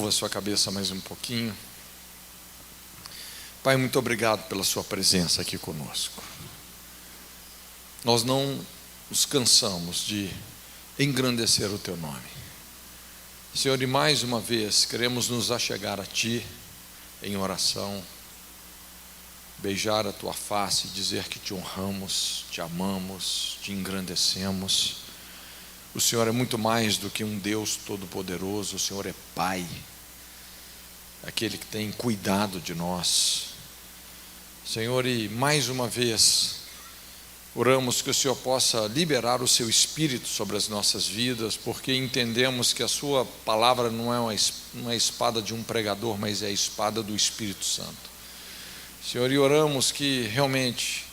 Curva a sua cabeça mais um pouquinho. Pai, muito obrigado pela sua presença aqui conosco. Nós não nos cansamos de engrandecer o teu nome. Senhor, e mais uma vez queremos nos achegar a ti em oração, beijar a tua face e dizer que te honramos, te amamos, te engrandecemos. O Senhor é muito mais do que um Deus todo-poderoso. O Senhor é Pai, aquele que tem cuidado de nós. Senhor, e mais uma vez oramos que o Senhor possa liberar o seu Espírito sobre as nossas vidas, porque entendemos que a sua palavra não é uma espada de um pregador, mas é a espada do Espírito Santo. Senhor, e oramos que realmente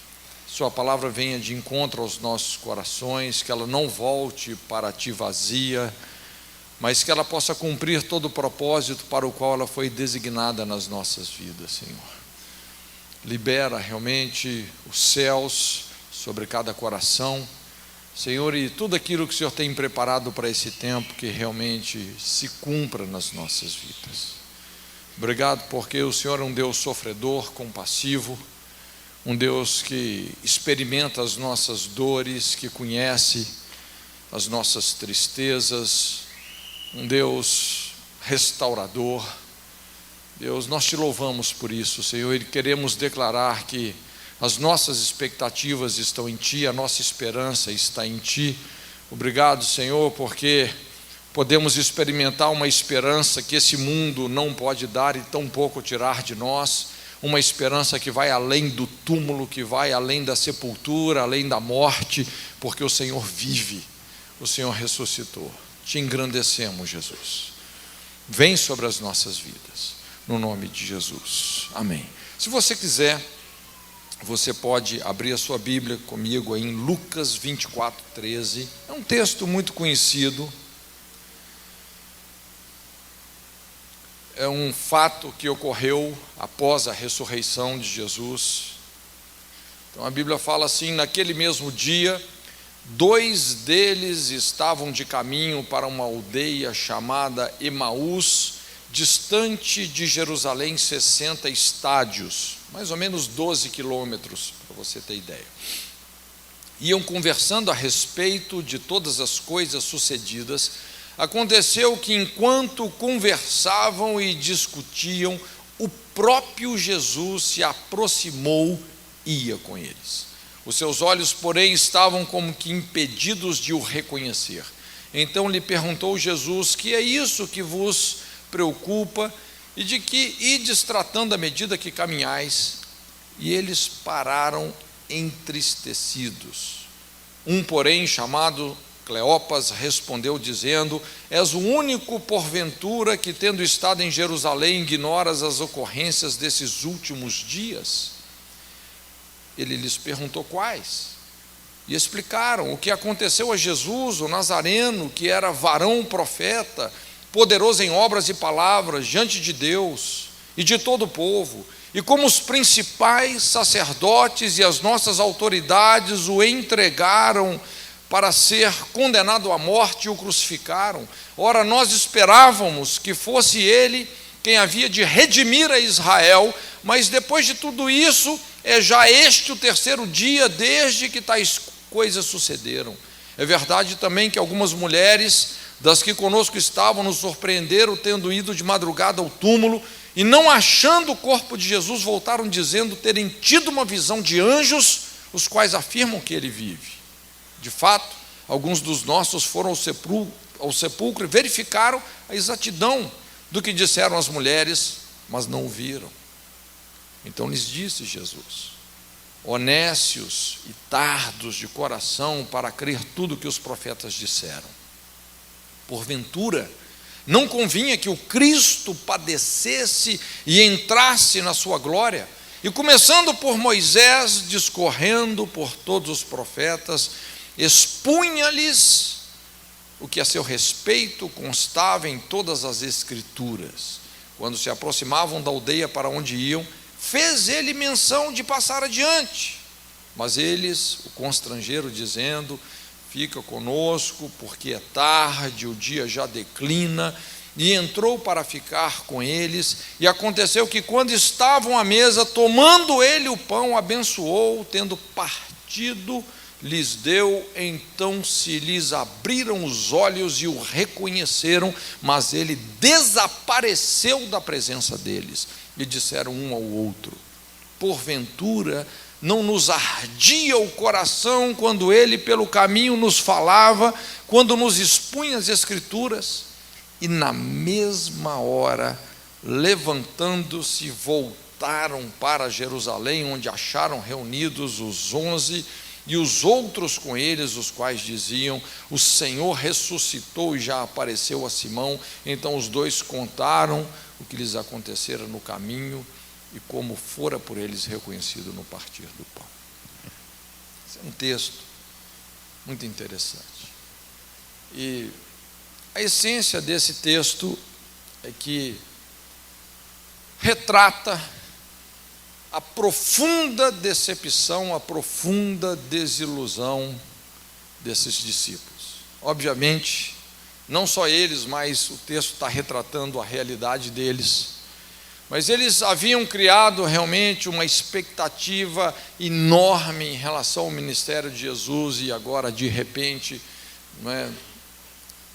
sua palavra venha de encontro aos nossos corações, que ela não volte para ti vazia, mas que ela possa cumprir todo o propósito para o qual ela foi designada nas nossas vidas, Senhor. Libera realmente os céus sobre cada coração, Senhor, e tudo aquilo que o Senhor tem preparado para esse tempo, que realmente se cumpra nas nossas vidas. Obrigado porque o Senhor é um Deus sofredor, compassivo, um Deus que experimenta as nossas dores, que conhece as nossas tristezas, um Deus restaurador. Deus, nós te louvamos por isso, Senhor, e queremos declarar que as nossas expectativas estão em ti, a nossa esperança está em ti. Obrigado, Senhor, porque podemos experimentar uma esperança que esse mundo não pode dar e tampouco tirar de nós. Uma esperança que vai além do túmulo, que vai além da sepultura, além da morte, porque o Senhor vive, o Senhor ressuscitou. Te engrandecemos, Jesus. Vem sobre as nossas vidas, no nome de Jesus. Amém. Se você quiser, você pode abrir a sua Bíblia comigo aí em Lucas 24:13. É um texto muito conhecido. É um fato que ocorreu após a ressurreição de Jesus. Então a Bíblia fala assim: naquele mesmo dia, 2 deles estavam de caminho para uma aldeia chamada Emaús, distante de Jerusalém 60 estádios, mais ou menos 12 quilômetros, para você ter ideia. Iam conversando a respeito de todas as coisas sucedidas. Aconteceu que enquanto conversavam e discutiam, o próprio Jesus se aproximou e ia com eles. Os seus olhos, porém, estavam como que impedidos de o reconhecer. Então lhe perguntou Jesus: que é isso que vos preocupa, e de que ides tratando à medida que caminhais? E eles pararam entristecidos. Um, porém, chamado Cleopas, respondeu dizendo: és o único porventura que, tendo estado em Jerusalém, ignoras as ocorrências desses últimos dias? Ele lhes perguntou quais, e explicaram o que aconteceu a Jesus, o Nazareno, que era varão profeta, poderoso em obras e palavras diante de Deus e de todo o povo, e como os principais sacerdotes e as nossas autoridades o entregaram para ser condenado à morte e o crucificaram. Ora, nós esperávamos que fosse ele quem havia de redimir a Israel, mas depois de tudo isso, é já este o 3º dia desde que tais coisas sucederam. É verdade também que algumas mulheres das que conosco estavam nos surpreenderam, tendo ido de madrugada ao túmulo, e não achando o corpo de Jesus, voltaram dizendo terem tido uma visão de anjos, os quais afirmam que ele vive. De fato, alguns dos nossos foram ao sepulcro e verificaram a exatidão do que disseram as mulheres, mas não o viram. Então lhes disse Jesus: ó nécios e tardos de coração para crer tudo que os profetas disseram. Porventura, não convinha que o Cristo padecesse e entrasse na sua glória? E começando por Moisés, discorrendo por todos os profetas, expunha-lhes o que a seu respeito constava em todas as Escrituras. Quando se aproximavam da aldeia para onde iam, fez ele menção de passar adiante, mas eles o constrangeram, dizendo: fica conosco, porque é tarde, o dia já declina, e entrou para ficar com eles. E aconteceu que, quando estavam à mesa, tomando ele o pão, abençoou, tendo partido, lhes deu. Então se lhes abriram os olhos e o reconheceram, mas ele desapareceu da presença deles. E disseram um ao outro: porventura não nos ardia o coração quando ele pelo caminho nos falava, quando nos expunha as Escrituras? E na mesma hora, levantando-se, voltaram para Jerusalém, onde acharam reunidos os 11 e os outros com eles, os quais diziam: o Senhor ressuscitou e já apareceu a Simão. Então os dois contaram o que lhes acontecera no caminho e como fora por eles reconhecido no partir do pão. Esse é um texto muito interessante. E a essência desse texto é que retrata a profunda decepção, a profunda desilusão desses discípulos. Obviamente, não só eles, mas o texto está retratando a realidade deles. Mas eles haviam criado realmente uma expectativa enorme em relação ao ministério de Jesus, e agora, de repente,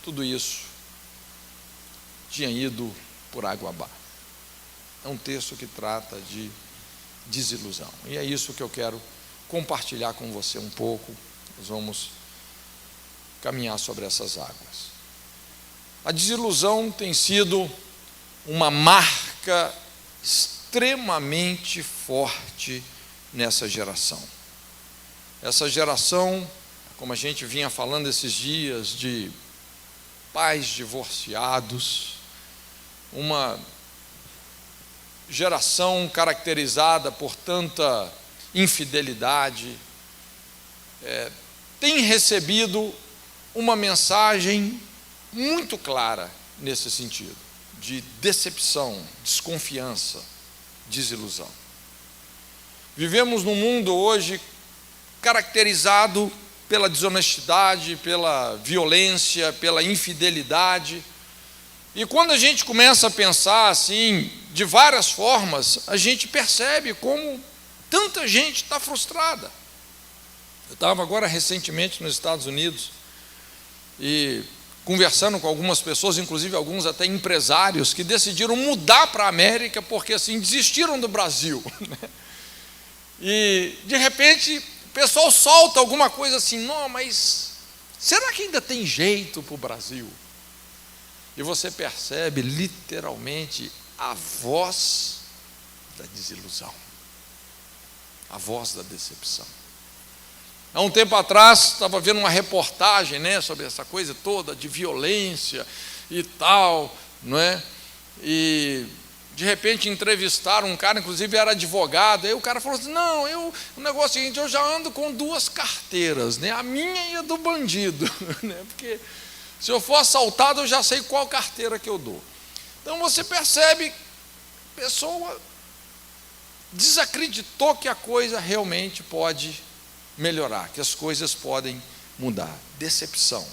tudo isso tinha ido por água abaixo. É um texto que trata de desilusão, e é isso que eu quero compartilhar com você um pouco. Nós vamos caminhar sobre essas águas. A desilusão tem sido uma marca extremamente forte nessa geração. Essa geração, como a gente vinha falando esses dias, de pais divorciados, uma geração caracterizada por tanta infidelidade, tem recebido uma mensagem muito clara nesse sentido, de decepção, desconfiança, desilusão. Vivemos num mundo hoje caracterizado pela desonestidade, pela violência, pela infidelidade. E quando a gente começa a pensar assim, de várias formas, a gente percebe como tanta gente está frustrada. Eu estava agora recentemente nos Estados Unidos e conversando com algumas pessoas, inclusive alguns até empresários, que decidiram mudar para a América porque assim desistiram do Brasil. E de repente o pessoal solta alguma coisa assim: não, mas será que ainda tem jeito para o Brasil? E você percebe literalmente a voz da desilusão, a voz da decepção. Há um tempo atrás, estava vendo uma reportagem, sobre essa coisa toda de violência e tal, E de repente entrevistaram um cara, inclusive era advogado. Aí o cara falou assim: não, o negócio é o seguinte, eu já ando com 2 carteiras, a minha e a do bandido, porque se eu for assaltado eu já sei qual carteira que eu dou. Então você percebe, a pessoa desacreditou que a coisa realmente pode melhorar, que as coisas podem mudar. Decepção.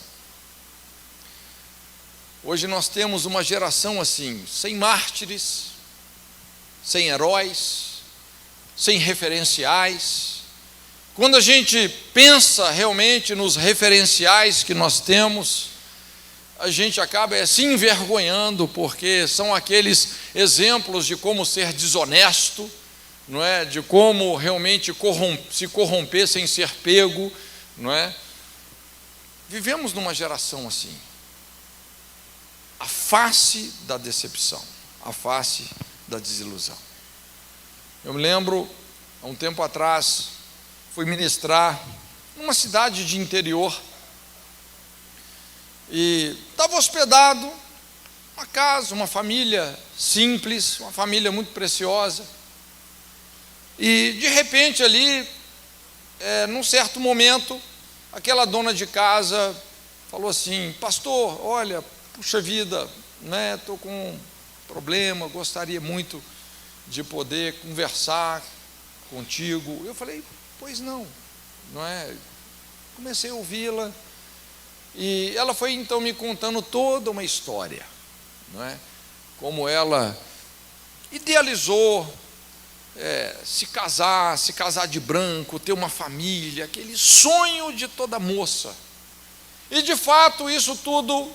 Hoje nós temos uma geração assim, sem mártires, sem heróis, sem referenciais. Quando a gente pensa realmente nos referenciais que nós temos, a gente acaba se envergonhando, porque são aqueles exemplos de como ser desonesto, de como realmente se corromper sem ser pego, Vivemos numa geração assim. A face da decepção, a face da desilusão. Eu me lembro, há um tempo atrás, fui ministrar numa cidade de interior e estava hospedado uma casa, uma família simples, uma família muito preciosa. E de repente ali, num certo momento, aquela dona de casa falou assim: pastor, olha, puxa vida, estou com um problema, gostaria muito de poder conversar contigo. Eu falei: pois não, Comecei a ouvi-la, e ela foi então me contando toda uma história, não é? Como ela idealizou se casar de branco, ter uma família, aquele sonho de toda moça. E de fato isso tudo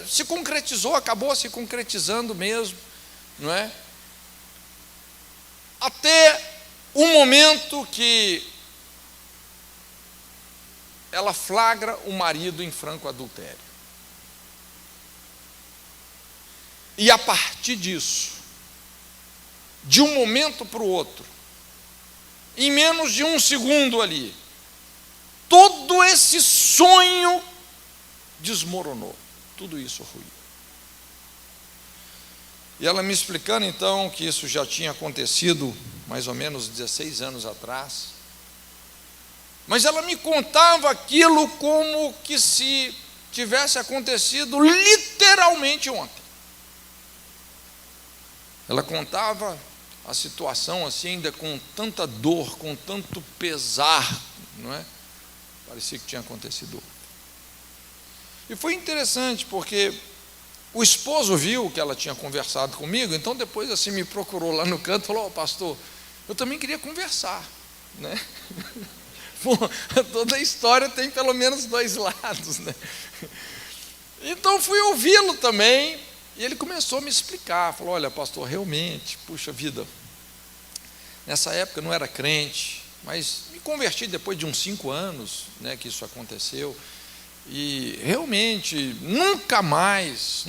se concretizou, acabou se concretizando mesmo, não é? Até o momento que ela flagra o marido em franco adultério. E a partir disso, de um momento para o outro, em menos de um segundo ali, todo esse sonho desmoronou, tudo isso ruiu. E ela me explicando então que isso já tinha acontecido mais ou menos 16 anos atrás, mas ela me contava aquilo como que se tivesse acontecido literalmente ontem. Ela contava a situação assim, ainda com tanta dor, com tanto pesar, não é? Parecia que tinha acontecido. E foi interessante, porque o esposo viu que ela tinha conversado comigo, então depois assim me procurou lá no canto e falou: pastor, eu também queria conversar, né? Bom, toda história tem pelo menos dois lados, né? Então fui ouvi-lo também, e ele começou a me explicar, falou: olha, pastor, realmente, puxa vida, nessa época eu não era crente, mas me converti depois de uns 5 anos, né, que isso aconteceu, e realmente nunca mais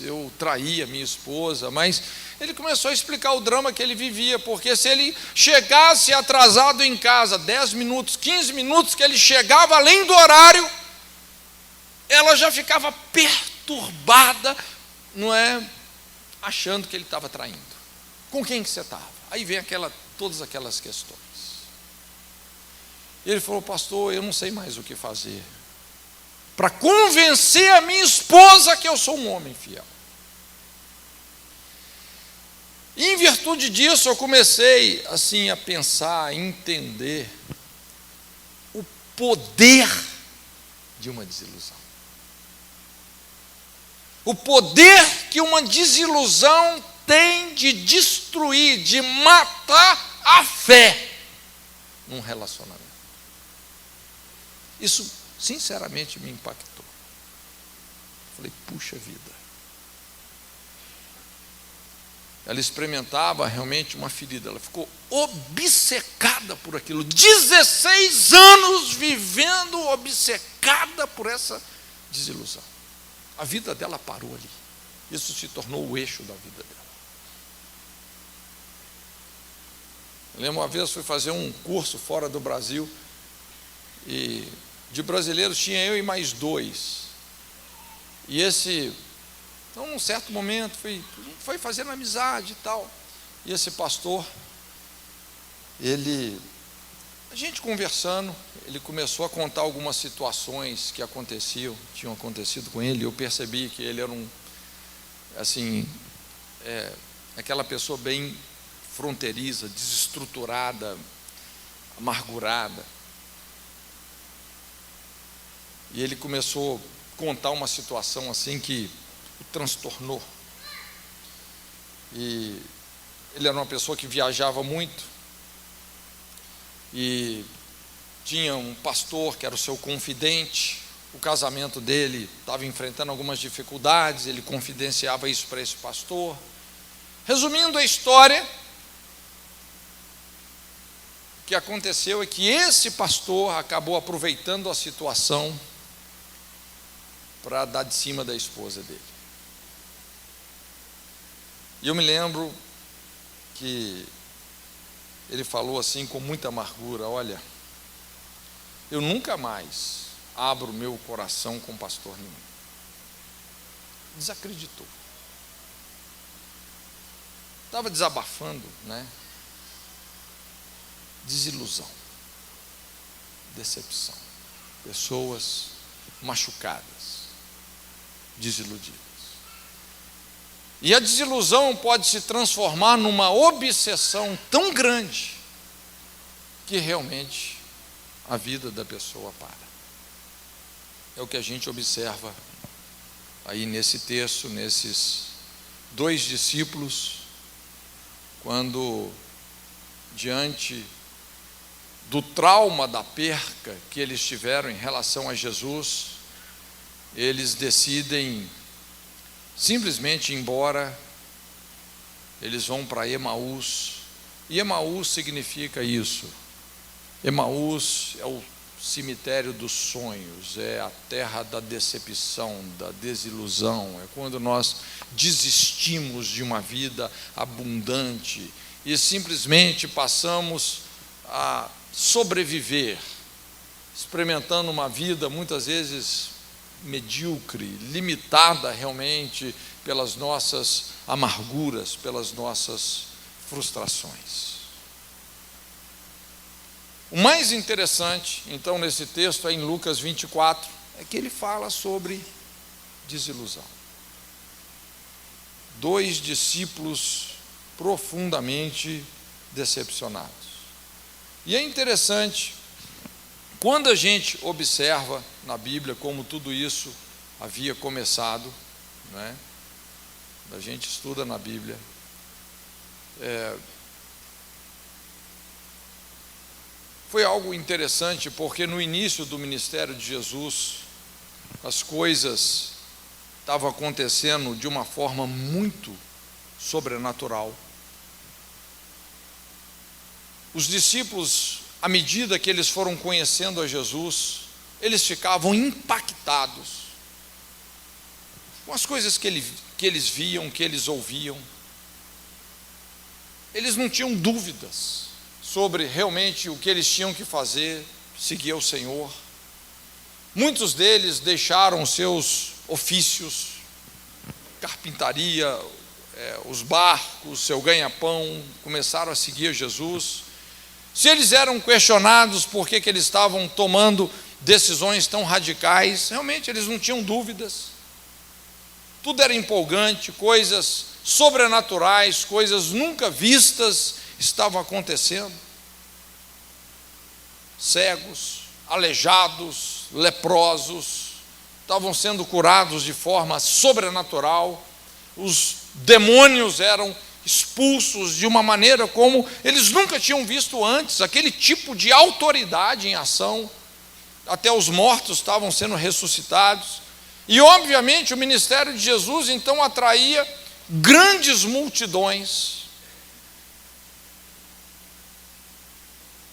eu traí a minha esposa. Mas ele começou a explicar o drama que ele vivia, porque se ele chegasse atrasado em casa 10 minutos, 15 minutos, que ele chegava além do horário, ela já ficava perturbada, não é? Achando que ele estava traindo. Com quem que você estava? Aí vem todas aquelas questões. E ele falou: pastor, eu não sei mais o que fazer para convencer a minha esposa que eu sou um homem fiel. E em virtude disso eu comecei assim a pensar, a entender o poder de uma desilusão. O poder que uma desilusão tem de destruir, de matar a fé num relacionamento. Isso sinceramente me impactou. Falei: puxa vida. Ela experimentava realmente uma ferida, ela ficou obcecada por aquilo, 16 anos vivendo obcecada por essa desilusão. A vida dela parou ali, isso se tornou o eixo da vida dela. Eu lembro uma vez, fui fazer um curso fora do Brasil, e de brasileiros tinha eu e mais 2, e então num certo momento foi fazendo amizade e tal, e esse pastor, a gente conversando, ele começou a contar algumas situações que tinham acontecido com ele, e eu percebi que ele era aquela pessoa bem fronteiriça, desestruturada, amargurada. E ele começou a contar uma situação assim que o transtornou. E ele era uma pessoa que viajava muito, e tinha um pastor que era o seu confidente. O casamento dele estava enfrentando algumas dificuldades, ele confidenciava isso para esse pastor. Resumindo a história, o que aconteceu é que esse pastor acabou aproveitando a situação para dar de cima da esposa dele. E eu me lembro que ele falou assim com muita amargura: olha, eu nunca mais abro meu coração com pastor nenhum. Desacreditou. Estava desabafando, né? Desilusão, decepção, pessoas machucadas, desiludidas. E a desilusão pode se transformar numa obsessão tão grande que realmente a vida da pessoa para. É o que a gente observa aí nesse texto, nesses dois discípulos, quando diante do trauma da perca que eles tiveram em relação a Jesus, eles decidem simplesmente ir embora. Eles vão para Emaús, e Emaús significa isso. Emaús é o cemitério dos sonhos, é a terra da decepção, da desilusão, é quando nós desistimos de uma vida abundante e simplesmente passamos a sobreviver, experimentando uma vida muitas vezes medíocre, limitada realmente pelas nossas amarguras, pelas nossas frustrações. O mais interessante, então, nesse texto, é em Lucas 24, é que ele fala sobre desilusão. Dois discípulos profundamente decepcionados. E é interessante, quando a gente observa na Bíblia como tudo isso havia começado, né? A gente estuda na Bíblia, foi algo interessante, porque no início do ministério de Jesus, as coisas estavam acontecendo de uma forma muito sobrenatural. Os discípulos, à medida que eles foram conhecendo a Jesus, eles ficavam impactados com as coisas que eles viam, que eles ouviam. Eles não tinham dúvidas sobre realmente o que eles tinham que fazer, seguir o Senhor. Muitos deles deixaram seus ofícios, carpintaria, os barcos, seu ganha-pão, começaram a seguir Jesus. Se eles eram questionados por que eles estavam tomando decisões tão radicais, realmente eles não tinham dúvidas. Tudo era empolgante, coisas sobrenaturais, coisas nunca vistas estavam acontecendo. Cegos, aleijados, leprosos estavam sendo curados de forma sobrenatural. Os demônios eram expulsos de uma maneira como eles nunca tinham visto antes, aquele tipo de autoridade em ação. Até os mortos estavam sendo ressuscitados. E obviamente o ministério de Jesus então atraía grandes multidões,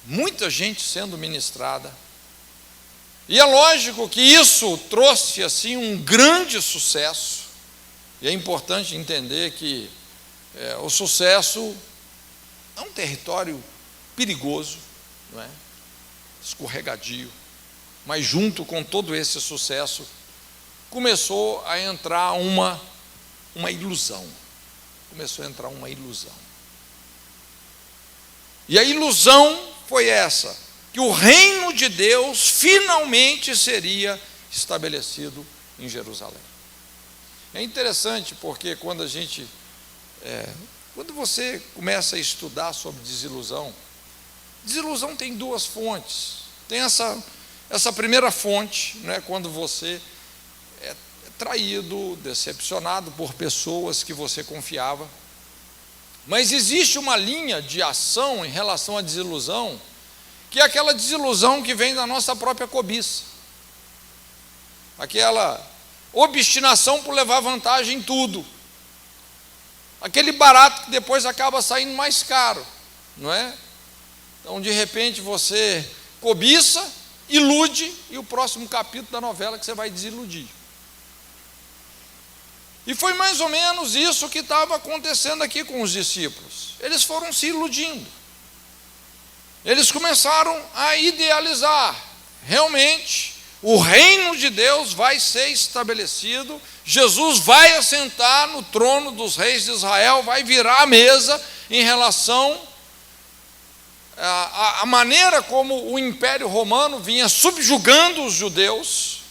muita gente sendo ministrada. E é lógico que isso trouxe assim um grande sucesso. E é importante entender que o sucesso é um território perigoso, não é? Escorregadio, mas junto com todo esse sucesso começou a entrar uma ilusão. Começou a entrar uma ilusão. E a ilusão foi essa, que o reino de Deus finalmente seria estabelecido em Jerusalém. É interessante porque quando você começa a estudar sobre desilusão tem duas fontes. Tem essa primeira fonte, né, quando você é traído, decepcionado por pessoas que você confiava. Mas existe uma linha de ação em relação à desilusão, que é aquela desilusão que vem da nossa própria cobiça, aquela obstinação por levar vantagem em tudo, aquele barato que depois acaba saindo mais caro, não é? Então, de repente, você cobiça, ilude, e o próximo capítulo da novela que você vai desiludir. E foi mais ou menos isso que estava acontecendo aqui com os discípulos. Eles foram se iludindo. Eles começaram a idealizar. Realmente, o reino de Deus vai ser estabelecido. Jesus vai assentar no trono dos reis de Israel, vai virar a mesa em relação à maneira como o Império Romano vinha subjugando os judeus,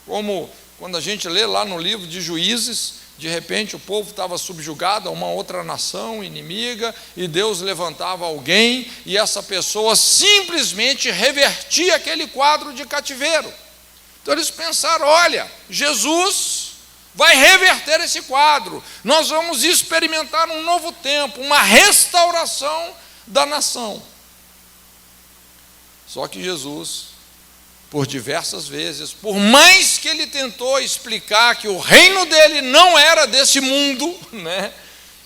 como quando a gente lê lá no livro de Juízes, de repente o povo estava subjugado a uma outra nação inimiga, e Deus levantava alguém, e essa pessoa simplesmente revertia aquele quadro de cativeiro. Então eles pensaram, olha, Jesus vai reverter esse quadro. Nós vamos experimentar um novo tempo, uma restauração da nação. Só que Jesus, por diversas vezes, por mais que ele tentou explicar que o reino dele não era desse mundo, né,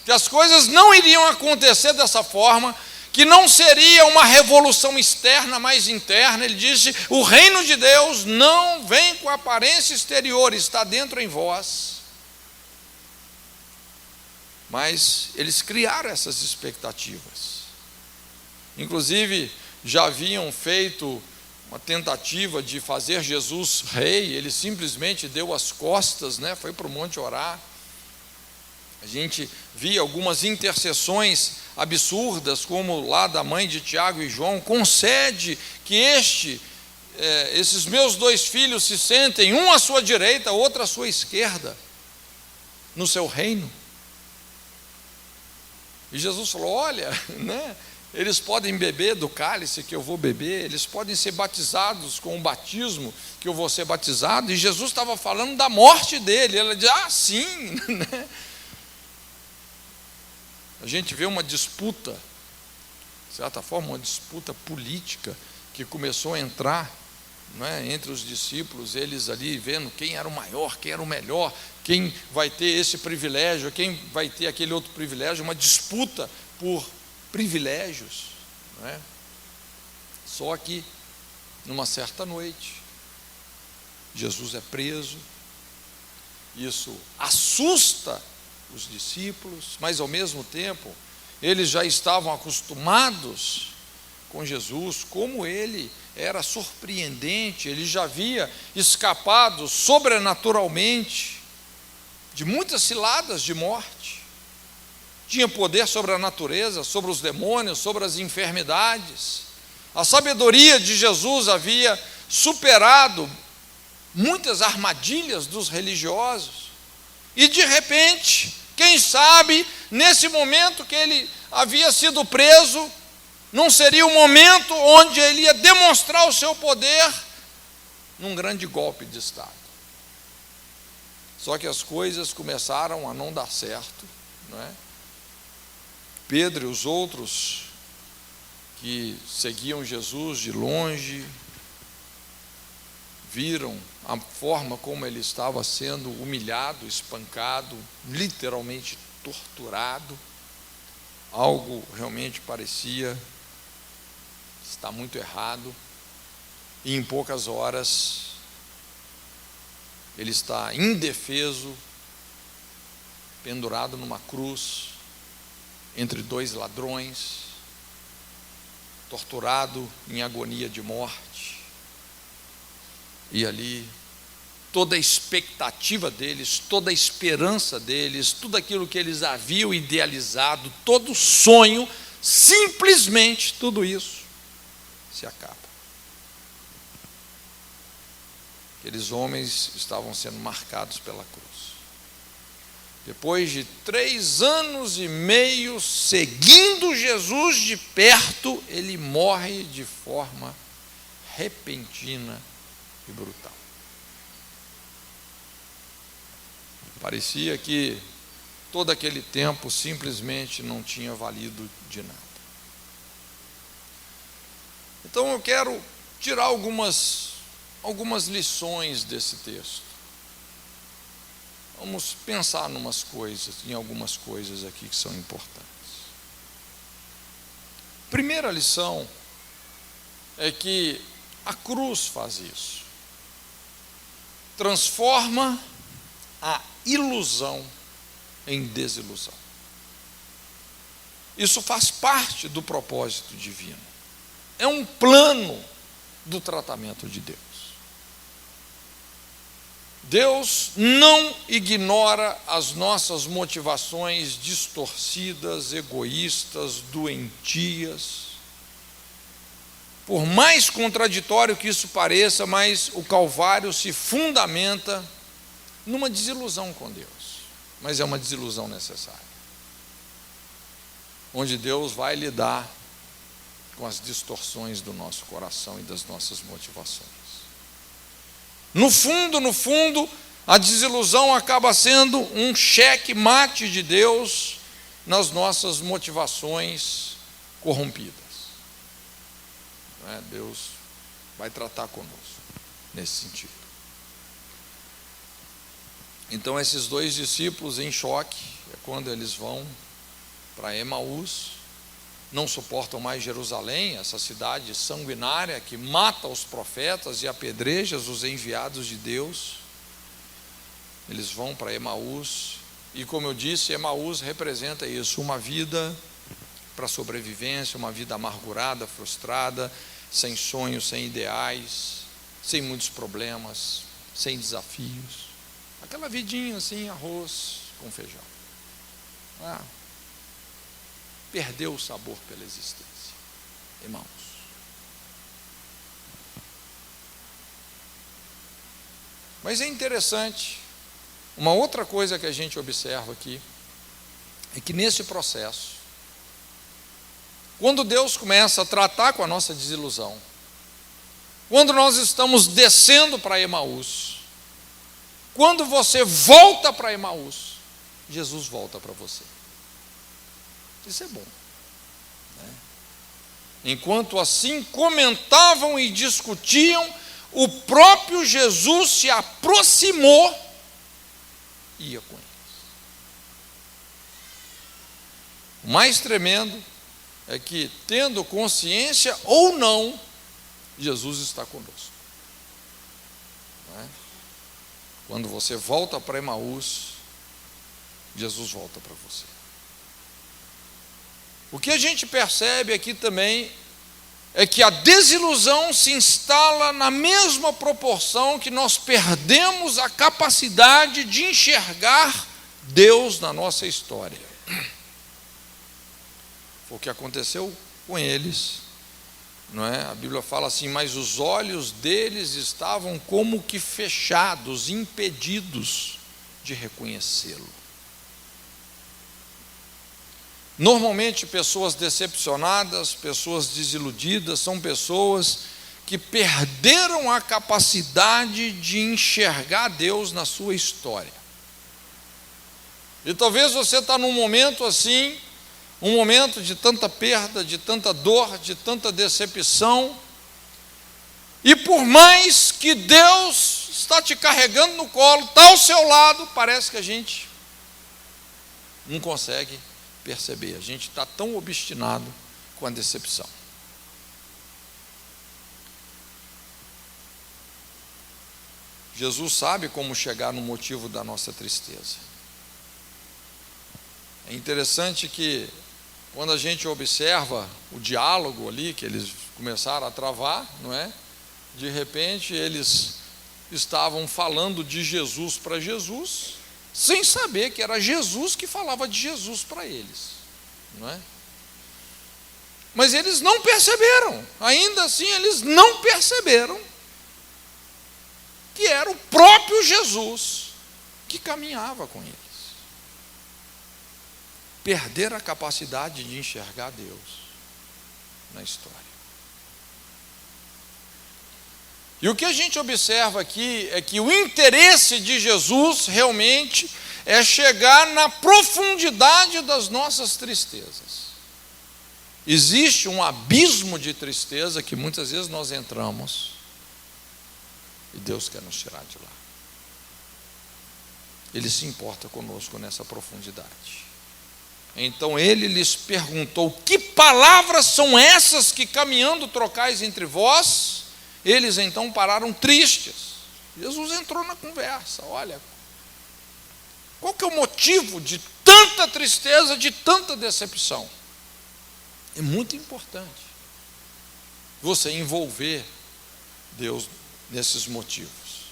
que as coisas não iriam acontecer dessa forma, que não seria uma revolução externa, mas interna, ele disse: o reino de Deus não vem com aparência exterior, está dentro em vós. Mas eles criaram essas expectativas. Inclusive, já haviam feito uma tentativa de fazer Jesus rei, ele simplesmente deu as costas, né? Foi para o monte orar. A gente via algumas intercessões absurdas, como lá da mãe de Tiago e João: concede que esses meus 2 filhos se sentem, um à sua direita, outro à sua esquerda, no seu reino. E Jesus falou: olha, né, eles podem beber do cálice que eu vou beber, eles podem ser batizados com o batismo que eu vou ser batizado. E Jesus estava falando da morte dele. Ela diz: ah, sim, né? A gente vê uma disputa, de certa forma, uma disputa política que começou a entrar, né, entre os discípulos, eles ali vendo quem era o maior, quem era o melhor, quem vai ter esse privilégio, quem vai ter aquele outro privilégio, uma disputa por privilégios, né? Só que, numa certa noite, Jesus é preso. Isso assusta os discípulos, mas ao mesmo tempo eles já estavam acostumados com Jesus, como ele era surpreendente, ele já havia escapado sobrenaturalmente de muitas ciladas de morte, tinha poder sobre a natureza, sobre os demônios, sobre as enfermidades. A sabedoria de Jesus havia superado muitas armadilhas dos religiosos. E de repente, quem sabe, nesse momento que ele havia sido preso, não seria o momento onde ele ia demonstrar o seu poder num grande golpe de Estado. Só que as coisas começaram a não dar certo, não é? Pedro e os outros que seguiam Jesus de longe viram a forma como ele estava sendo humilhado, espancado, literalmente torturado. Algo realmente parecia estar muito errado. E em poucas horas ele está indefeso, pendurado numa cruz, entre 2 ladrões, torturado em agonia de morte. E ali, toda a expectativa deles, toda a esperança deles, tudo aquilo que eles haviam idealizado, todo sonho, simplesmente tudo isso se acaba. Aqueles homens estavam sendo marcados pela cruz. Depois de 3 anos e meio seguindo Jesus de perto, ele morre de forma repentina e brutal. Parecia que todo aquele tempo simplesmente não tinha valido de nada. Então eu quero tirar algumas lições desse texto. Vamos pensar em algumas coisas aqui que são importantes. Primeira lição é que a cruz faz isso. Transforma a ilusão em desilusão. Isso faz parte do propósito divino. É um plano do tratamento de Deus. Deus não ignora as nossas motivações distorcidas, egoístas, doentias. Por mais contraditório que isso pareça, mas o Calvário se fundamenta numa desilusão com Deus. Mas é uma desilusão necessária. Onde Deus vai lidar com as distorções do nosso coração e das nossas motivações. No fundo, A desilusão acaba sendo um cheque-mate de Deus nas nossas motivações corrompidas. Deus vai tratar conosco nesse sentido. Então, esses dois discípulos em choque, é quando eles vão para Emaús, não suportam mais Jerusalém, essa cidade sanguinária que mata os profetas e apedreja os enviados de Deus. Eles vão para Emaús, e como eu disse, Emaús representa isso, uma vida para sobrevivência, uma vida amargurada, frustrada, sem sonhos, sem ideais, sem muitos problemas, sem desafios. Aquela vidinha assim, arroz com feijão. Perdeu o sabor pela existência, irmãos. Mas é interessante, uma outra coisa que a gente observa aqui, é que nesse processo, quando Deus começa a tratar com a nossa desilusão, quando nós estamos descendo para Emaús, quando você volta para Emaús, Jesus volta para você. Isso é bom, né? Enquanto assim comentavam e discutiam, o próprio Jesus se aproximou e ia com eles. O mais tremendo é que, tendo consciência ou não, Jesus está conosco. Não é? Quando você volta para Emaús, Jesus volta para você. O que a gente percebe aqui também é que a desilusão se instala na mesma proporção que nós perdemos a capacidade de enxergar Deus na nossa história. Foi o que aconteceu com eles, não é? A Bíblia fala assim: mas os olhos deles estavam como que fechados, impedidos de reconhecê-lo. Normalmente, pessoas decepcionadas, pessoas desiludidas, são pessoas que perderam a capacidade de enxergar Deus na sua história. E talvez você está num momento assim, um momento de tanta perda, de tanta dor, de tanta decepção, e por mais que Deus está te carregando no colo, está ao seu lado, parece que a gente não consegue perceber, a gente está tão obstinado com a decepção. Jesus sabe como chegar no motivo da nossa tristeza. É interessante que, quando a gente observa o diálogo ali, que eles começaram a travar, não é? De repente eles estavam falando de Jesus para Jesus, sem saber que era Jesus que falava de Jesus para eles, não é? Mas eles não perceberam, ainda assim eles não perceberam que era o próprio Jesus que caminhava com eles. Perder a capacidade de enxergar Deus na história. E o que a gente observa aqui é que o interesse de Jesus realmente é chegar na profundidade das nossas tristezas. Existe um abismo de tristeza que muitas vezes nós entramos e Deus quer nos tirar de lá. Ele se importa conosco nessa profundidade. Então ele lhes perguntou: que palavras são essas que caminhando trocais entre vós? Eles então pararam tristes. Jesus entrou na conversa. Olha, qual que é o motivo de tanta tristeza, de tanta decepção? É muito importante você envolver Deus nesses motivos.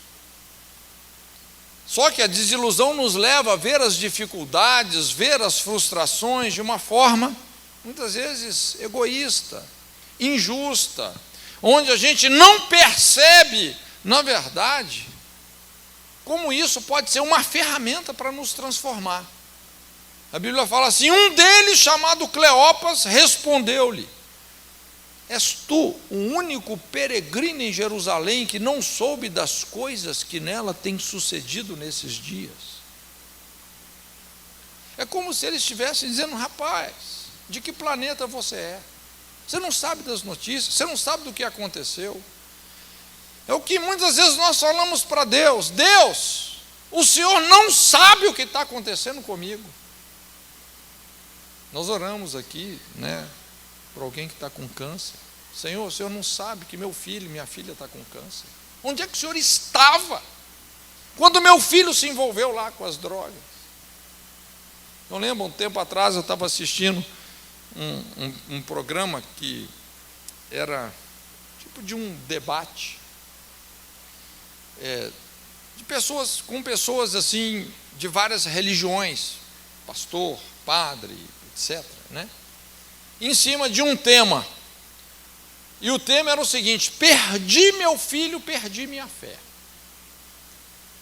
Só que a desilusão nos leva a ver as dificuldades, ver as frustrações de uma forma, muitas vezes, egoísta, injusta, onde a gente não percebe, na verdade, como isso pode ser uma ferramenta para nos transformar. A Bíblia fala assim: um deles, chamado Cleopas, respondeu-lhe: És tu o único peregrino em Jerusalém que não soube das coisas que nela têm sucedido nesses dias? É como se eles estivessem dizendo: rapaz, de que planeta você é? Você não sabe das notícias, você não sabe do que aconteceu. É o que muitas vezes nós falamos para Deus: Deus, o Senhor não sabe o que está acontecendo comigo. Nós oramos aqui, para alguém que está com câncer. Senhor, o Senhor não sabe que meu filho, minha filha está com câncer. Onde é que o Senhor estava quando meu filho se envolveu lá com as drogas? Eu lembro, um tempo atrás, eu estava assistindo um programa que era tipo de um debate com pessoas assim, de várias religiões, pastor, padre, etc., em cima de um tema. E o tema era o seguinte: perdi meu filho, perdi minha fé.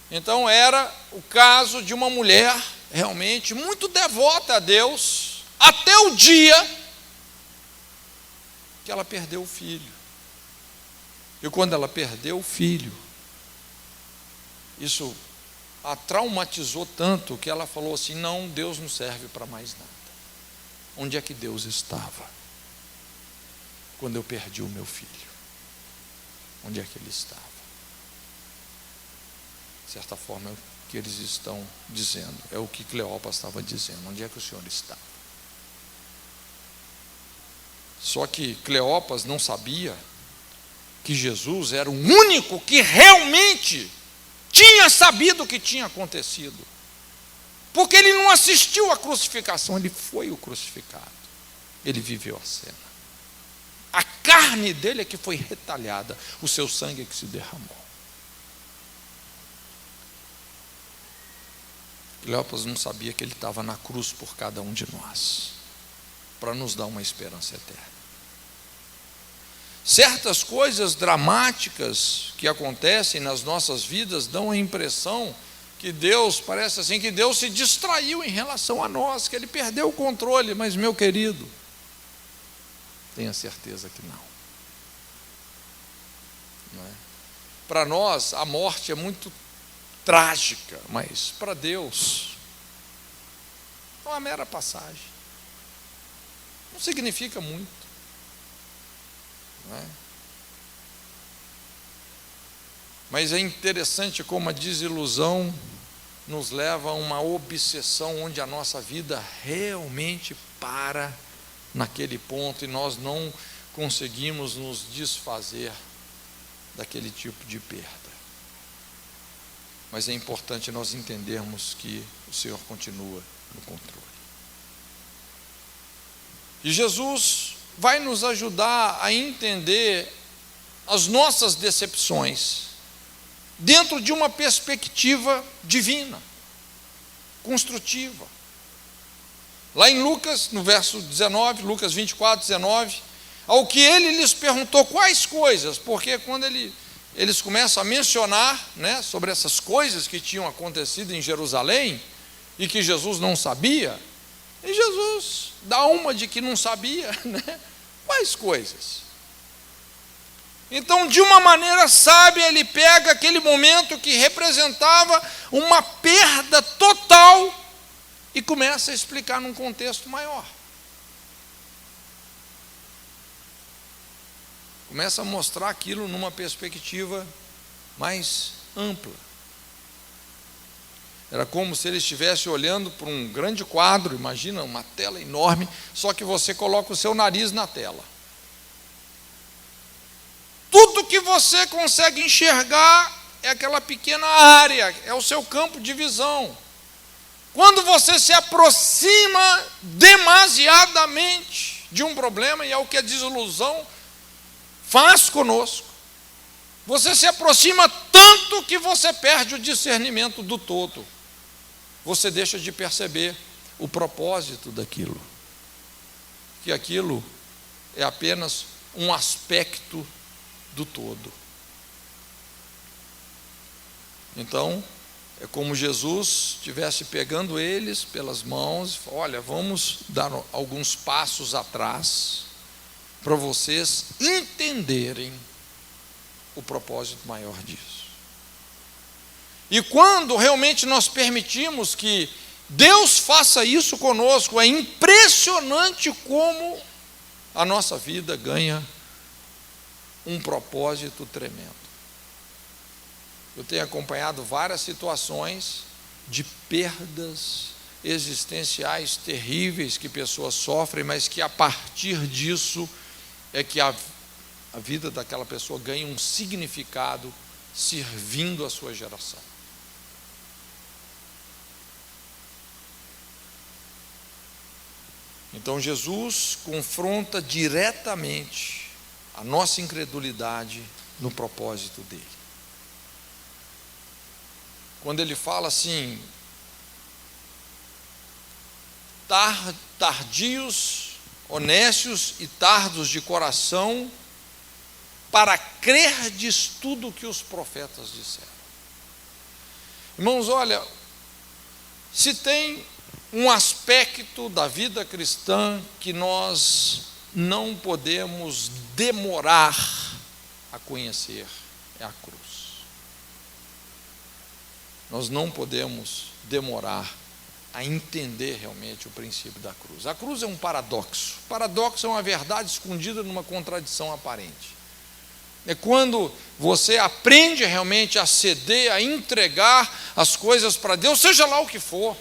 Então era o caso de uma mulher realmente muito devota a Deus, até o dia que ela perdeu o filho. E quando ela perdeu o filho, isso a traumatizou tanto que ela falou assim: não, Deus não serve para mais nada. Onde é que Deus estava quando eu perdi o meu filho? Onde é que ele estava? De certa forma, é o que eles estão dizendo, é o que Cleopas estava dizendo: onde é que o Senhor estava? Só que Cleopas não sabia que Jesus era o único que realmente tinha sabido o que tinha acontecido, porque ele não assistiu à crucificação, ele foi o crucificado, ele viveu a cena. A carne dele é que foi retalhada, o seu sangue é que se derramou. Cleopas não sabia que ele estava na cruz por cada um de nós, para nos dar uma esperança eterna. Certas coisas dramáticas que acontecem nas nossas vidas dão a impressão que Deus, parece assim, que Deus se distraiu em relação a nós, que Ele perdeu o controle. Mas, meu querido, tenha certeza que não. Para nós, a morte é muito trágica, mas para Deus é uma mera passagem. Não significa muito. Mas é interessante como a desilusão nos leva a uma obsessão onde a nossa vida realmente para naquele ponto e nós não conseguimos nos desfazer daquele tipo de perda. Mas é importante nós entendermos que o Senhor continua no controle. E Jesus vai nos ajudar a entender as nossas decepções dentro de uma perspectiva divina, construtiva. Lá em Lucas, no verso 19, Lucas 24, 19, ao que ele lhes perguntou quais coisas, porque quando eles começam a mencionar sobre essas coisas que tinham acontecido em Jerusalém e que Jesus não sabia, e Jesus dá uma de que não sabia, quais coisas? Então, de uma maneira sábia, ele pega aquele momento que representava uma perda total e começa a explicar num contexto maior. Começa a mostrar aquilo numa perspectiva mais ampla. Era como se ele estivesse olhando para um grande quadro, imagina uma tela enorme, só que você coloca o seu nariz na tela. Tudo que você consegue enxergar é aquela pequena área, é o seu campo de visão. Quando você se aproxima demasiadamente de um problema, e é o que a desilusão faz conosco, você se aproxima tanto que você perde o discernimento do todo. Você deixa de perceber o propósito daquilo, que aquilo é apenas um aspecto do todo. Então, é como Jesus estivesse pegando eles pelas mãos, olha, vamos dar alguns passos atrás, para vocês entenderem o propósito maior disso. E quando realmente nós permitimos que Deus faça isso conosco, é impressionante como a nossa vida ganha um propósito tremendo. Eu tenho acompanhado várias situações de perdas existenciais terríveis que pessoas sofrem, mas que a partir disso é que a vida daquela pessoa ganha um significado servindo a sua geração. Então Jesus confronta diretamente a nossa incredulidade no propósito dele. Quando ele fala assim, tardios, honestos e tardos de coração, para crerdes tudo o que os profetas disseram. Irmãos, olha, se tem um aspecto da vida cristã que nós não podemos demorar a conhecer, é a cruz. Nós não podemos demorar a entender realmente o princípio da cruz. A cruz é um paradoxo. O paradoxo é uma verdade escondida numa contradição aparente. É quando você aprende realmente a ceder, a entregar as coisas para Deus, seja lá o que for,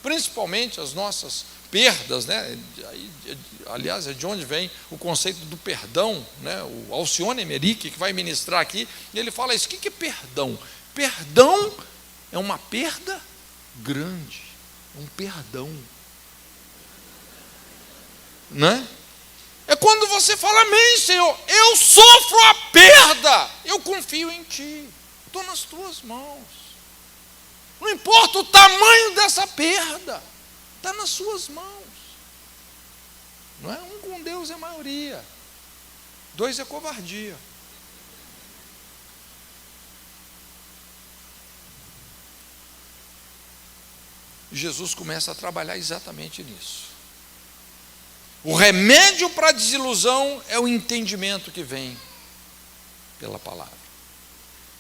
principalmente as nossas perdas, né? Aliás, é de onde vem o conceito do perdão, né? O Alcione Emerick, que vai ministrar aqui, ele fala isso. O que é perdão? Perdão é uma perda grande, um perdão, né? É quando você fala, amém, Senhor, eu sofro a perda, eu confio em Ti, estou nas Tuas mãos. Não importa o tamanho dessa perda, está nas Suas mãos. Não é? Um com Deus é maioria, dois é covardia. Jesus começa a trabalhar exatamente nisso. O remédio para a desilusão é o entendimento que vem pela palavra.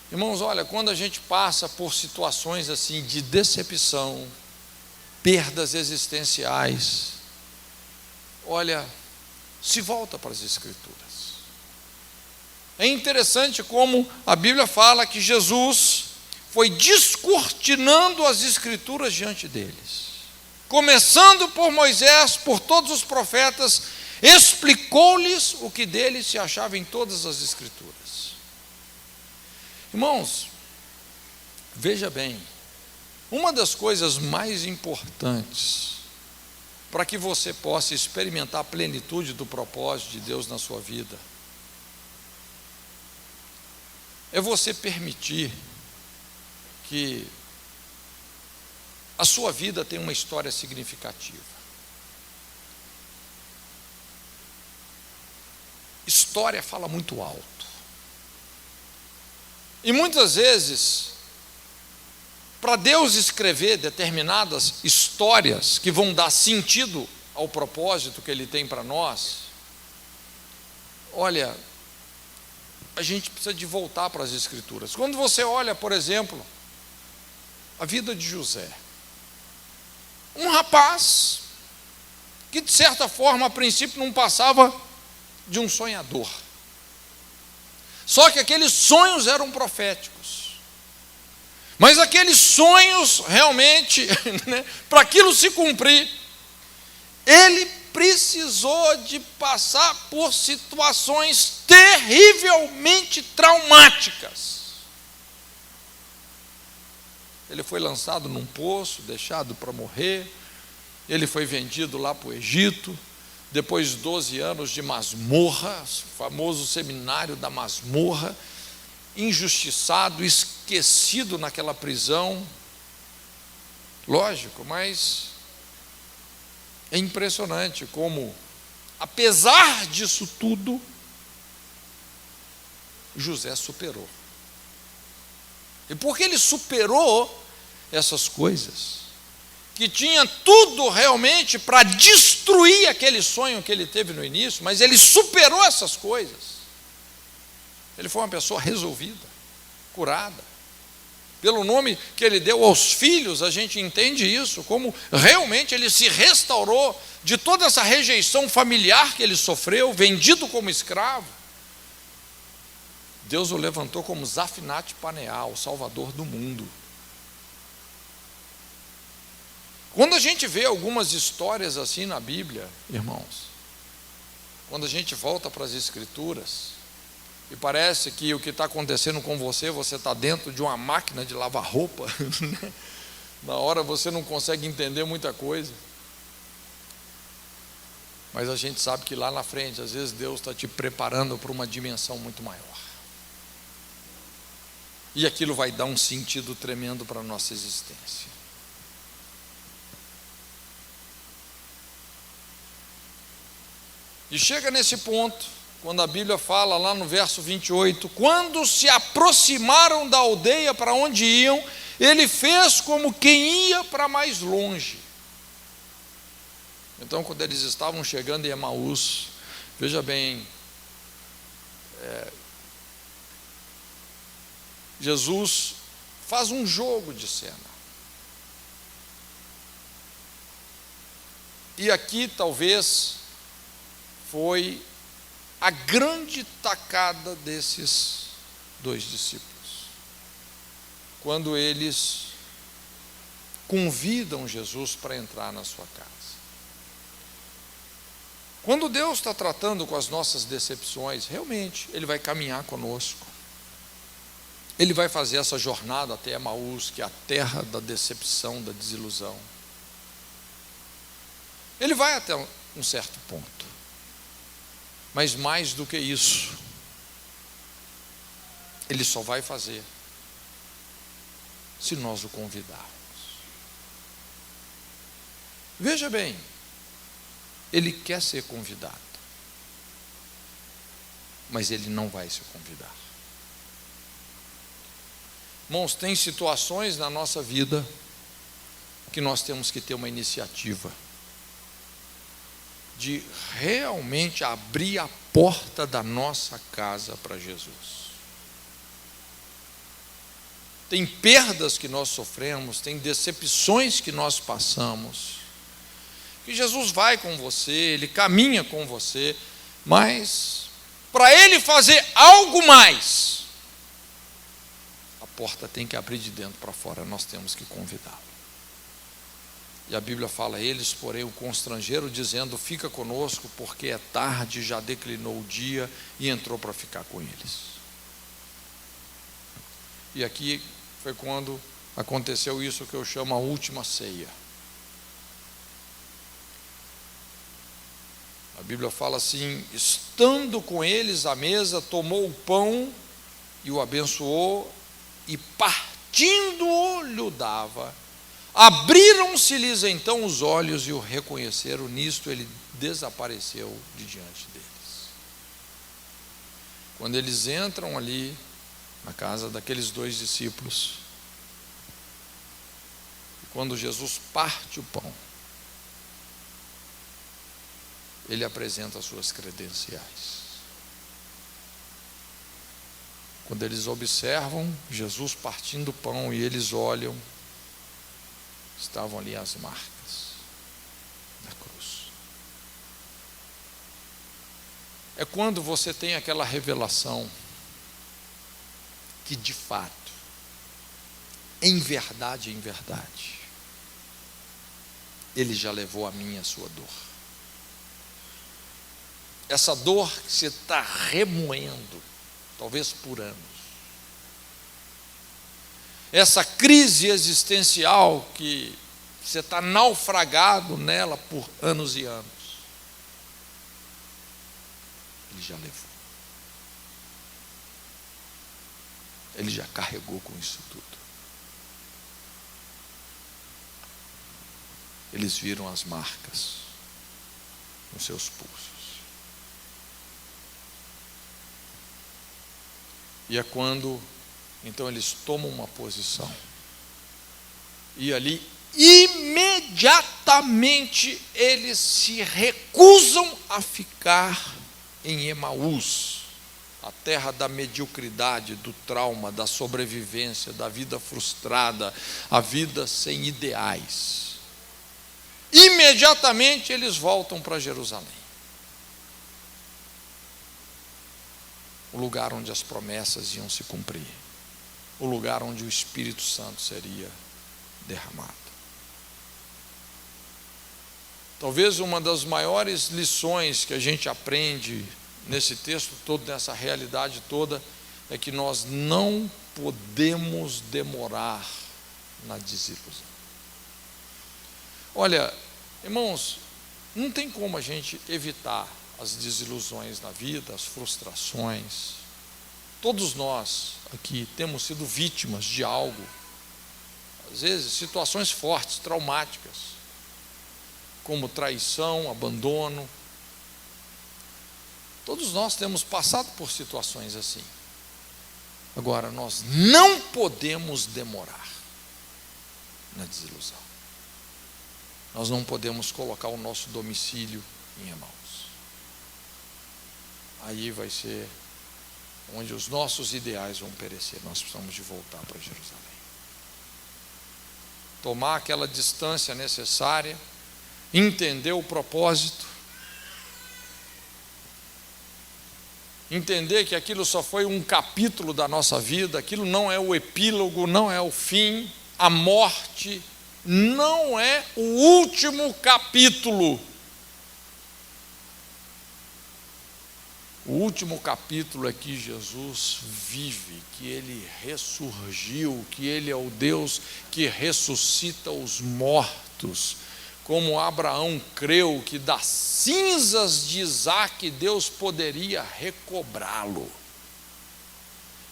Irmãos, olha, quando a gente passa por situações assim de decepção, perdas existenciais, olha, se volta para as Escrituras. É interessante como a Bíblia fala que Jesus foi descortinando as Escrituras diante deles. Começando por Moisés, por todos os profetas, explicou-lhes o que deles se achava em todas as Escrituras. Irmãos, veja bem, uma das coisas mais importantes para que você possa experimentar a plenitude do propósito de Deus na sua vida é você permitir que a sua vida tenha uma história significativa. História fala muito alto. E muitas vezes, para Deus escrever determinadas histórias que vão dar sentido ao propósito que Ele tem para nós, olha, a gente precisa de voltar para as Escrituras. Quando você olha, por exemplo, a vida de José, um rapaz que de certa forma a princípio não passava de um sonhador, só que aqueles sonhos eram proféticos, mas aqueles sonhos realmente, né, para aquilo se cumprir, ele precisou de passar por situações terrivelmente traumáticas. Ele foi lançado num poço, deixado para morrer, ele foi vendido lá para o Egito, depois de 12 anos de masmorra, o famoso seminário da masmorra, injustiçado, esquecido naquela prisão. Lógico, mas é impressionante como, apesar disso tudo, José superou. E porque ele superou essas coisas, que tinha tudo realmente para destruir aquele sonho que ele teve no início, mas ele superou essas coisas. Ele foi uma pessoa resolvida, curada. Pelo nome que ele deu aos filhos, a gente entende isso, como realmente ele se restaurou de toda essa rejeição familiar que ele sofreu, vendido como escravo. Deus o levantou como Zafinat Paneah, o Salvador do mundo. Quando a gente vê algumas histórias assim na Bíblia, irmãos, quando a gente volta para as Escrituras, e parece que o que está acontecendo com você, você está dentro de uma máquina de lavar roupa, né? Na hora você não consegue entender muita coisa, mas a gente sabe que lá na frente, às vezes Deus está te preparando para uma dimensão muito maior, e aquilo vai dar um sentido tremendo para a nossa existência. E chega nesse ponto, quando a Bíblia fala lá no verso 28, quando se aproximaram da aldeia para onde iam, ele fez como quem ia para mais longe. Então, quando eles estavam chegando em Emaús, veja bem, Jesus faz um jogo de cena. E aqui talvez foi a grande tacada desses dois discípulos, quando eles convidam Jesus para entrar na sua casa. Quando Deus está tratando com as nossas decepções, realmente Ele vai caminhar conosco, Ele vai fazer essa jornada até Emaús, que é a terra da decepção, da desilusão. Ele vai até um certo ponto. Mas mais do que isso, Ele só vai fazer se nós o convidarmos. Veja bem, Ele quer ser convidado, mas Ele não vai se convidar. Irmãos, tem situações na nossa vida que nós temos que ter uma iniciativa de realmente abrir a porta da nossa casa para Jesus. Tem perdas que nós sofremos, tem decepções que nós passamos, que Jesus vai com você, Ele caminha com você, mas para Ele fazer algo mais, a porta tem que abrir de dentro para fora, nós temos que convidá-lo. E a Bíblia fala, eles, porém, o constrangeram, dizendo, fica conosco, porque é tarde, já declinou o dia, e entrou para ficar com eles. E aqui foi quando aconteceu isso que eu chamo a última ceia. A Bíblia fala assim, estando com eles à mesa, tomou o pão, e o abençoou, e partindo-o, lhe dava. Abriram-se-lhes então os olhos e o reconheceram, nisto ele desapareceu de diante deles. Quando eles entram ali na casa daqueles dois discípulos, quando Jesus parte o pão, Ele apresenta as suas credenciais. Quando eles observam Jesus partindo o pão e eles olham, estavam ali as marcas da cruz. É quando você tem aquela revelação que de fato, em verdade, Ele já levou a minha e a sua dor. Essa dor que você está remoendo, talvez por anos. Essa crise existencial que você está naufragado nela por anos e anos. Ele já levou. Ele já carregou com isso tudo. Eles viram as marcas nos seus pulsos. E é quando, então, eles tomam uma posição. E ali imediatamente eles se recusam a ficar em Emaús, a terra da mediocridade, do trauma, da sobrevivência, da vida frustrada, a vida sem ideais. Imediatamente eles voltam para Jerusalém, o lugar onde as promessas iam se cumprir, o lugar onde o Espírito Santo seria derramado. Talvez uma das maiores lições que a gente aprende nesse texto todo, nessa realidade toda, é que nós não podemos demorar na desilusão. Olha, irmãos, não tem como a gente evitar as desilusões na vida, as frustrações. Todos nós aqui temos sido vítimas de algo, às vezes situações fortes, traumáticas, como traição, abandono. Todos nós temos passado por situações assim. Agora, nós não podemos demorar na desilusão. Nós não podemos colocar o nosso domicílio em Emaús. Aí vai ser onde os nossos ideais vão perecer. Nós precisamos de voltar para Jerusalém. Tomar aquela distância necessária, entender o propósito, entender que aquilo só foi um capítulo da nossa vida, aquilo não é o epílogo, não é o fim, a morte não é o último capítulo. O último capítulo é que Jesus vive, que Ele ressurgiu, que Ele é o Deus que ressuscita os mortos, como Abraão creu que das cinzas de Isaque Deus poderia recobrá-lo.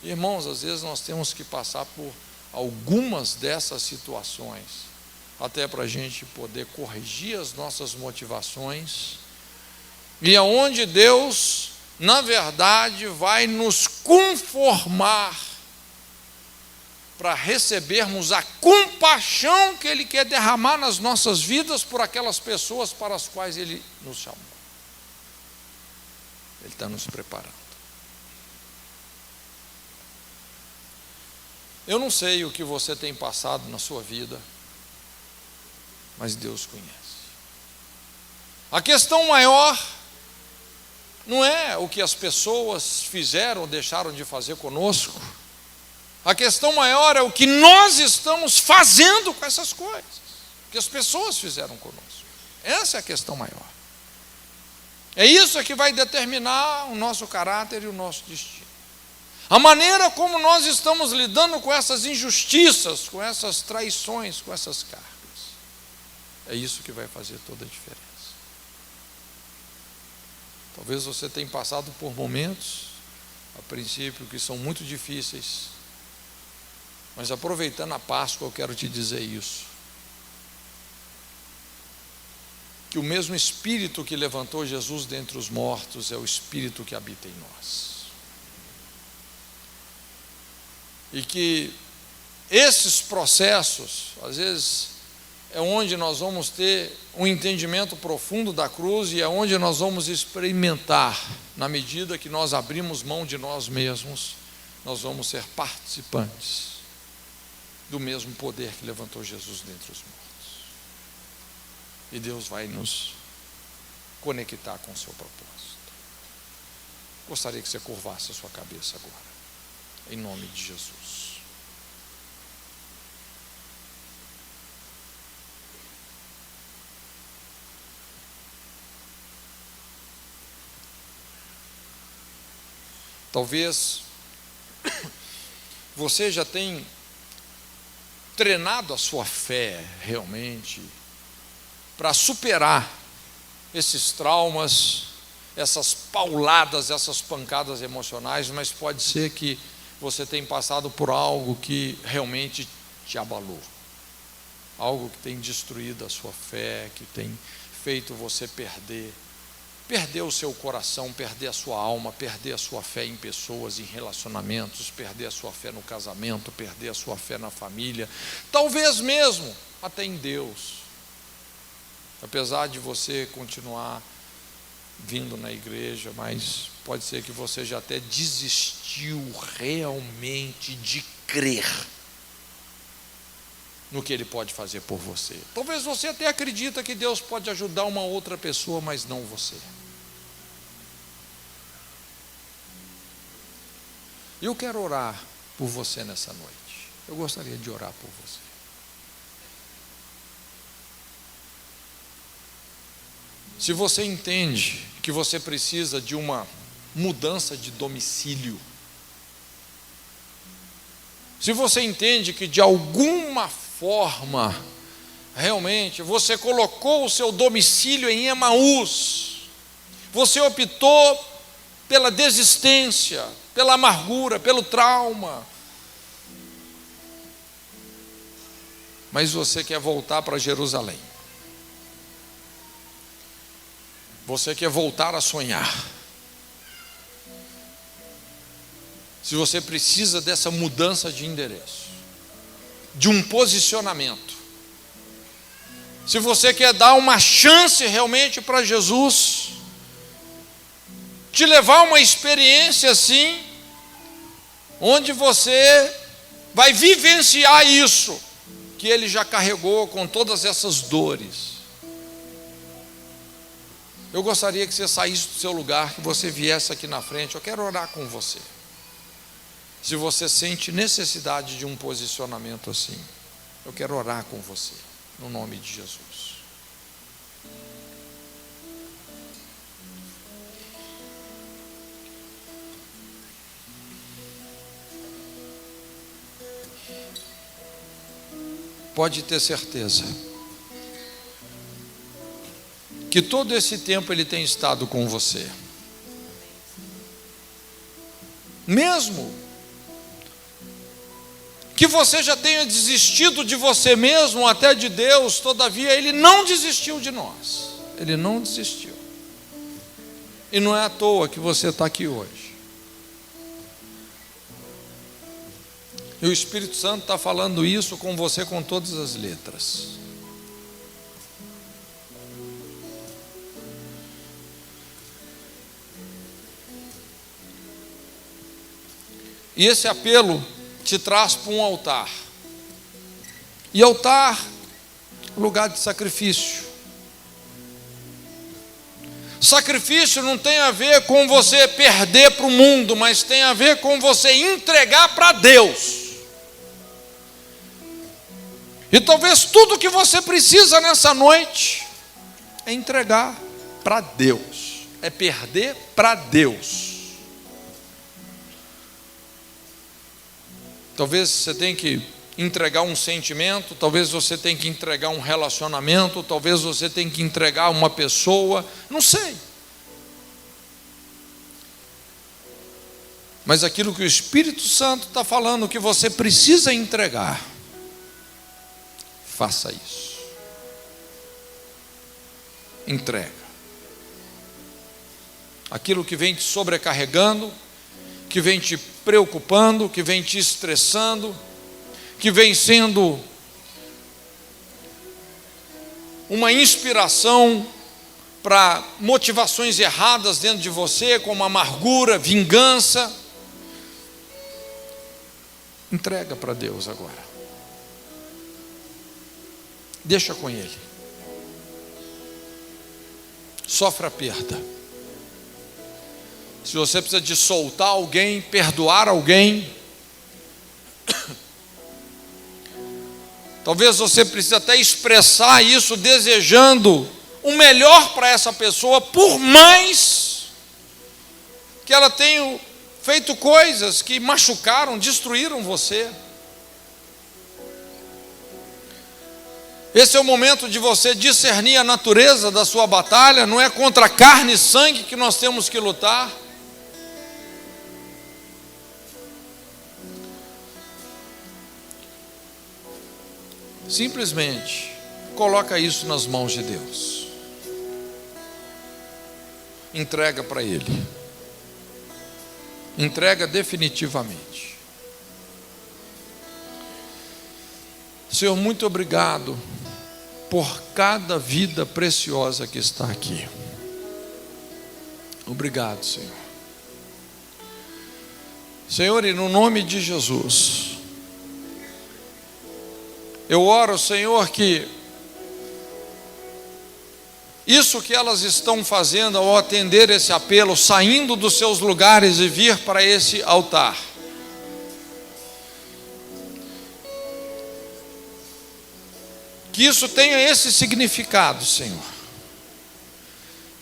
Irmãos, às vezes nós temos que passar por algumas dessas situações, até para a gente poder corrigir as nossas motivações, e aonde Deus, na verdade, vai nos conformar para recebermos a compaixão que Ele quer derramar nas nossas vidas por aquelas pessoas para as quais Ele nos chamou. Ele está nos preparando. Eu não sei o que você tem passado na sua vida, mas Deus conhece. A questão maior não é o que as pessoas fizeram ou deixaram de fazer conosco. A questão maior é o que nós estamos fazendo com essas coisas, que as pessoas fizeram conosco. Essa é a questão maior. É isso que vai determinar o nosso caráter e o nosso destino. A maneira como nós estamos lidando com essas injustiças, com essas traições, com essas cargas. É isso que vai fazer toda a diferença. Talvez você tenha passado por momentos, a princípio, que são muito difíceis, mas aproveitando a Páscoa, eu quero te dizer isso. Que o mesmo Espírito que levantou Jesus dentre os mortos é o Espírito que habita em nós. E que esses processos, às vezes, é onde nós vamos ter um entendimento profundo da cruz e é onde nós vamos experimentar, na medida que nós abrimos mão de nós mesmos, nós vamos ser participantes do mesmo poder que levantou Jesus dentre os mortos. E Deus vai nos conectar com o seu propósito. Gostaria que você curvasse a sua cabeça agora, em nome de Jesus. Talvez você já tenha treinado a sua fé realmente para superar esses traumas, essas pauladas, essas pancadas emocionais, mas pode ser que você tenha passado por algo que realmente te abalou, algo que tem destruído a sua fé, que tem feito você perder o seu coração, perder a sua alma, perder a sua fé em pessoas, em relacionamentos, perder a sua fé no casamento, perder a sua fé na família, talvez mesmo até em Deus. Apesar de você continuar vindo na igreja, mas pode ser que você já até desistiu realmente de crer no que Ele pode fazer por você. Talvez você até acredita que Deus pode ajudar uma outra pessoa, mas não você. Eu quero orar por você nessa noite. Eu gostaria de orar por você. Se você entende que você precisa de uma mudança de domicílio, se você entende que de alguma forma, realmente, você colocou o seu domicílio em Emaús, você optou pela desistência, pela amargura, pelo trauma, mas você quer voltar para Jerusalém, você quer voltar a sonhar. Se você precisa dessa mudança de endereço, de um posicionamento, se você quer dar uma chance realmente para Jesus, te levar a uma experiência assim, onde você vai vivenciar isso, que Ele já carregou com todas essas dores. Eu gostaria que você saísse do seu lugar, que você viesse aqui na frente. Eu quero orar com você. Se você sente necessidade de um posicionamento assim, eu quero orar com você, no nome de Jesus. Pode ter certeza que todo esse tempo Ele tem estado com você. Mesmo que você já tenha desistido de você mesmo, até de Deus, todavia Ele não desistiu de nós. Ele não desistiu. E não é à toa que você está aqui hoje. E o Espírito Santo está falando isso com você com todas as letras. E esse apelo te traz para um altar. E altar, lugar de sacrifício. Sacrifício não tem a ver com você perder para o mundo, mas tem a ver com você entregar para Deus. E talvez tudo que você precisa nessa noite é entregar para Deus, é perder para Deus. Talvez você tenha que entregar um sentimento, talvez você tenha que entregar um relacionamento, talvez você tenha que entregar uma pessoa, não sei. Mas aquilo que o Espírito Santo está falando que você precisa entregar, faça isso. Entrega. Aquilo que vem te sobrecarregando, que vem te preocupando, que vem te estressando, que vem sendo uma inspiração para motivações erradas dentro de você, como amargura, vingança. Entrega para Deus agora. Deixa com Ele. Sofre a perda. Se você precisa de soltar alguém, perdoar alguém, talvez você precise até expressar isso, desejando o melhor para essa pessoa, por mais que ela tenha feito coisas que machucaram, destruíram você. Esse é o momento de você discernir a natureza da sua batalha. Não é contra carne e sangue que nós temos que lutar. Simplesmente coloca isso nas mãos de Deus. Entrega para Ele. Entrega definitivamente. Senhor, muito obrigado por cada vida preciosa que está aqui. Obrigado, Senhor. Senhor, e no nome de Jesus, eu oro, Senhor, que isso que elas estão fazendo ao atender esse apelo, saindo dos seus lugares e vir para esse altar, que isso tenha esse significado, Senhor.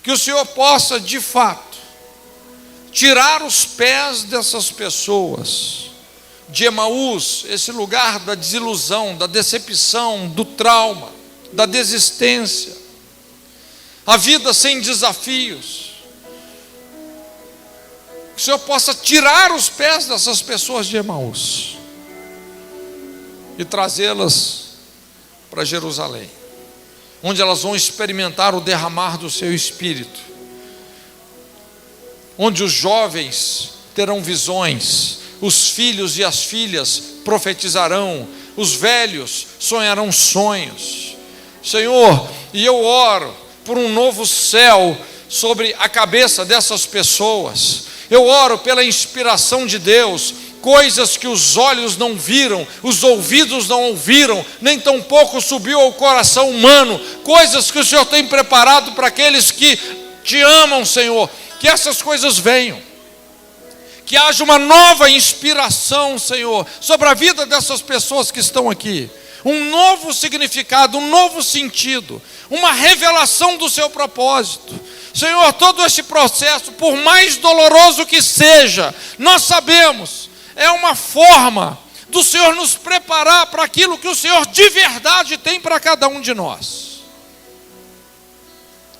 Que o Senhor possa, de fato, tirar os pés dessas pessoas de Emaús, esse lugar da desilusão, da decepção, do trauma, da desistência, a vida sem desafios. Que o Senhor possa tirar os pés dessas pessoas de Emaús e trazê-las para Jerusalém, onde elas vão experimentar o derramar do seu Espírito, onde os jovens terão visões, os filhos e as filhas profetizarão, os velhos sonharão sonhos. Senhor, e eu oro por um novo céu sobre a cabeça dessas pessoas. Eu oro pela inspiração de Deus, coisas que os olhos não viram, os ouvidos não ouviram, nem tampouco subiu ao coração humano, coisas que o Senhor tem preparado para aqueles que te amam, Senhor. Que essas coisas venham, que haja uma nova inspiração, Senhor, sobre a vida dessas pessoas que estão aqui, um novo significado, um novo sentido, uma revelação do seu propósito. Senhor, todo este processo, por mais doloroso que seja, nós sabemos, é uma forma do Senhor nos preparar para aquilo que o Senhor de verdade tem para cada um de nós.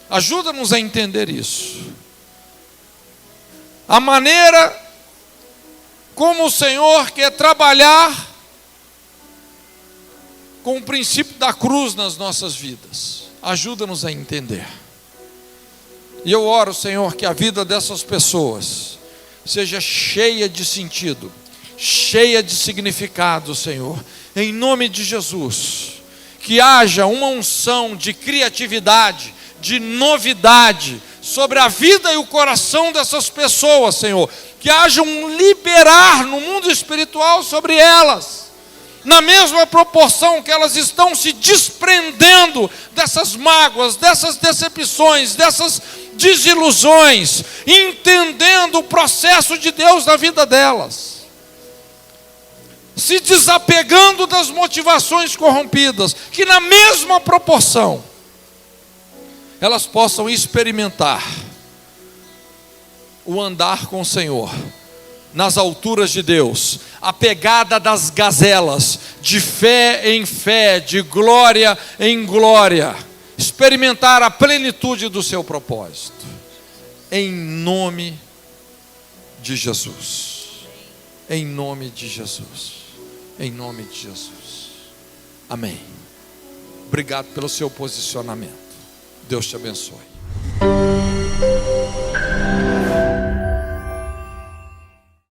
Ajuda-nos a entender isso. A maneira como o Senhor quer trabalhar com o princípio da cruz nas nossas vidas. Ajuda-nos a entender. E eu oro, Senhor, que a vida dessas pessoas seja cheia de sentido, cheia de significado, Senhor, em nome de Jesus. Que haja uma unção de criatividade, de novidade sobre a vida e o coração dessas pessoas, Senhor. Que haja um liberar no mundo espiritual sobre elas, na mesma proporção que elas estão se desprendendo dessas mágoas, dessas decepções, dessas desilusões, entendendo o processo de Deus na vida delas, se desapegando das motivações corrompidas, que na mesma proporção elas possam experimentar o andar com o Senhor nas alturas de Deus, a pegada das gazelas, de fé em fé, de glória em glória, experimentar a plenitude do seu propósito, em nome de Jesus, em nome de Jesus, em nome de Jesus, amém. Obrigado pelo seu posicionamento, Deus te abençoe.